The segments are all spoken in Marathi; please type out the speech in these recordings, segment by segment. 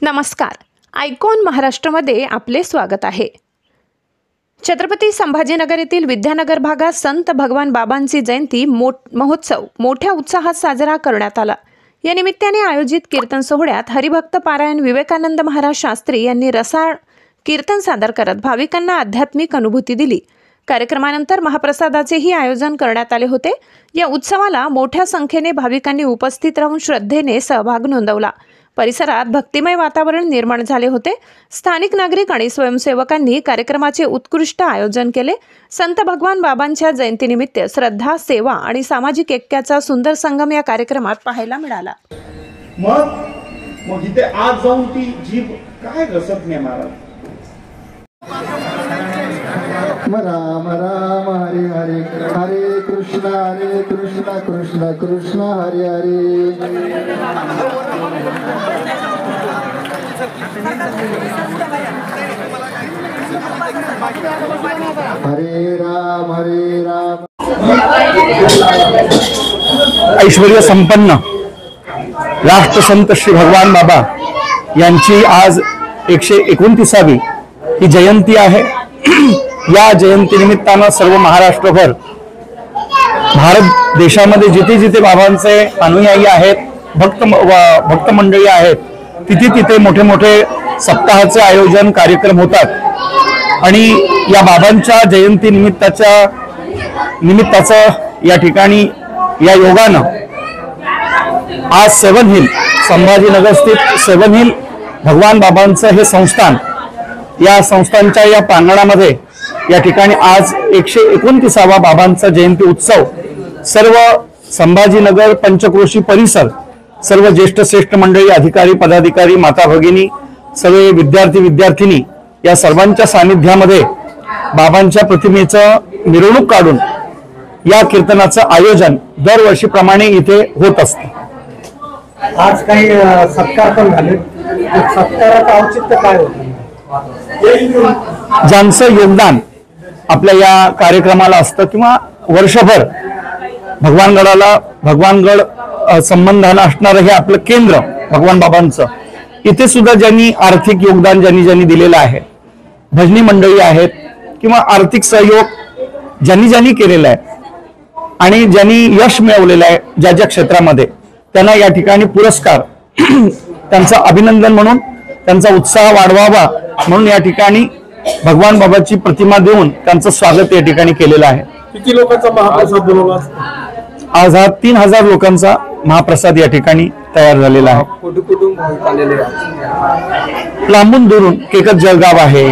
नमस्कार, आयकॉन महाराष्ट्रमध्ये आपले स्वागत आहे। छत्रपती संभाजीनगर येथील विद्यानगर भागात संत भगवान बाबांची जयंती महोत्सव मोठ्या उत्साहात साजरा करण्यात आला। या निमित्ताने आयोजित कीर्तन सोहळ्यात हरिभक्त पारायण विवेकानंद महाराज शास्त्री यांनी रसाळ कीर्तन सादर करत भाविकांना आध्यात्मिक अनुभूती दिली। कार्यक्रमानंतर महाप्रसादाचेही आयोजन करण्यात आले होते। या उत्सवाला मोठ्या संख्येने भाविकांनी उपस्थित राहून श्रद्धेने सहभाग नोंदवला। परिसरात भक्तिमय वातावरण निर्माण झाले होते। स्थानिक नागरिक आणि स्वयंसेवकांनी कार्यक्रमाचे उत्कृष्ट आयोजन केले। संत भगवान बाबांच्या जयंतीनिमित्त श्रद्धा, सेवा आणि सामाजिक ऐक्याचा सुंदर संगम या कार्यक्रमात पाहायला मिळाला। मग इथे आज जाऊन ती जीभ काय रसत नाही महाराज। राम राम हरे हरे, हरे कृष्ण कृष्ण कृष्ण हरे हरे। हरे राम ऐश्वर्य संपन्न राष्ट्रसंत श्री भगवान बाबा यांची आज 129वी ही जयंती आहे। या जयंती निमित्तानं सर्व महाराष्ट्रभर भारत देशामध्ये जिथे जिथे बाबांचे अनुयायी आहेत, भक्त मंडळी आहेत, तिथे तिथे मोठे मोठे सप्ताहाचे आयोजन कार्यक्रम होतात। आणि या बाबांच्या जयंती निमित्ताचं या ठिकाणी या योगानं आज 7 हिल संभाजीनगर स्थित 7 हिल भगवान बाबांचं हे संस्थान, या संस्थानच्या या प्रांगणामध्ये या ठिकाणी आज 129वा बाबांचा जयंती उत्सव सर्व संभाजीनगर पंचक्रोशी परिसर, सर्व ज्येष्ठ श्रेष्ठ मंडळी, अधिकारी पदाधिकारी, माता भगिनी, सर्व विद्यार्थी विद्यार्थिनी या सर्वांच्या सानिध्यामध्ये बाबांच्या प्रतिमेचं मिरवणूक काढून या कीर्तनाचं आयोजन दरवर्षीप्रमाणे इथे होत असते। आज काही सत्कार पण झाले, सत्काराचं औचित्य काय होतं? ज्यांचं योगदान आपल्या या कार्यक्रमाला असतं किंवा वर्षभर भगवानगड संबंधानं असणारं हे आपलं केंद्र भगवान बाबांचं, इथे सुद्धा ज्यांनी आर्थिक योगदान ज्यांनी दिलेलं आहे, भजनी मंडळी आहेत किंवा आर्थिक सहयोग ज्यांनी केलेला आहे आणि ज्यांनी यश मिळवलेलं आहे ज्या ज्या क्षेत्रामध्ये, त्यांना या ठिकाणी पुरस्कार त्यांचं अभिनंदन म्हणून, त्यांचा उत्साह वाढवावा म्हणून या ठिकाणी भगवान बाबाची प्रतिमा देऊन त्यांचं स्वागत या ठिकाणी केलेलं आहे। किती लोकांचा महाप्रसाद बनवला? आज हा 3000 लोकांचा महाप्रसाद या ठिकाणी तयार झालेला आहे। लांबून दुरून केकत जळगाव आहे,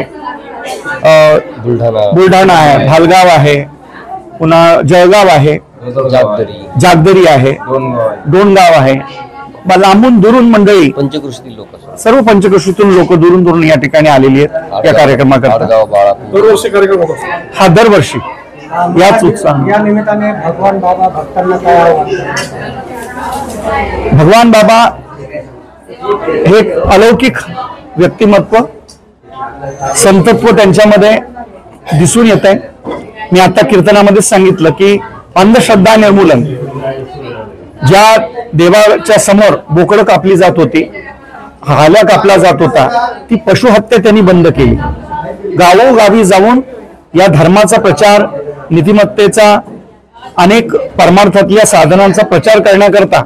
बुलढाणा आहे, भालगाव आहे, पुन्हा जळगाव आहे, जागदरी आहे, डोणगाव आहे, लांबून दुरून मंडळी सर्व पंचक्रोशीतून लोक दुरून दुरून या ठिकाणी आलेली आहेत या कार्यक्रमाकरता। दरवर्षी कार्यक्रम होतो हा, दरवर्षी याच उत्साह। या निमित्ताने भगवान बाबा भक्तांना काय आवाहन? भगवान बाबा हे अलौकिक व्यक्तिमत्व, संतत्व त्यांच्यामध्ये दिसून येत आहे। मी आता कीर्तनामध्ये सांगितलं की अंधश्रद्धा निर्मूलन, ज्या देवाच्या समोर बोकडं कापली जात होती, हाल्या कापला जात होता, ती पशुहत्या त्यांनी बंद केली। गावोगावी जाऊन या धर्माचा प्रचार, नीतिमत्तेचा, अनेक परमार्थातल्या साधनांचा प्रचार करण्याकरता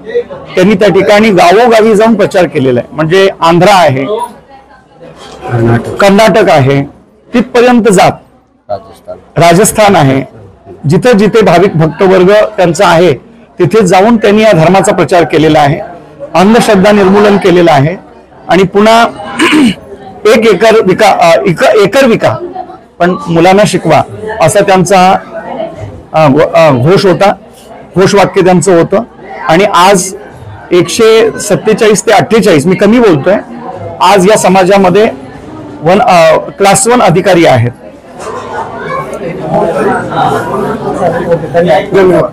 त्यांनी त्या ठिकाणी गावोगावी जाऊन प्रचार केलेला आहे। म्हणजे आंध्र आहे, कर्नाटक आहे, तिथपर्यंत जात राजस्थान आहे, जिथे जिथे भाविक भक्तवर्ग त्यांचा आहे तिथे जाऊन त्यांनी या धर्माचा प्रचार केलेला आहे, अंधश्रद्धा निर्मूलन केलेलं आहे। आणि पुन्हा एकर विका पण मुलांना शिकवा असा त्यांचा घोष होता, घोषवाक्य त्यांचं होतं। आणि आज 147 ते 48, मी कमी बोलतोय, आज या समाजामध्ये क्लास 1 अधिकारी आहेत। धन्यवाद।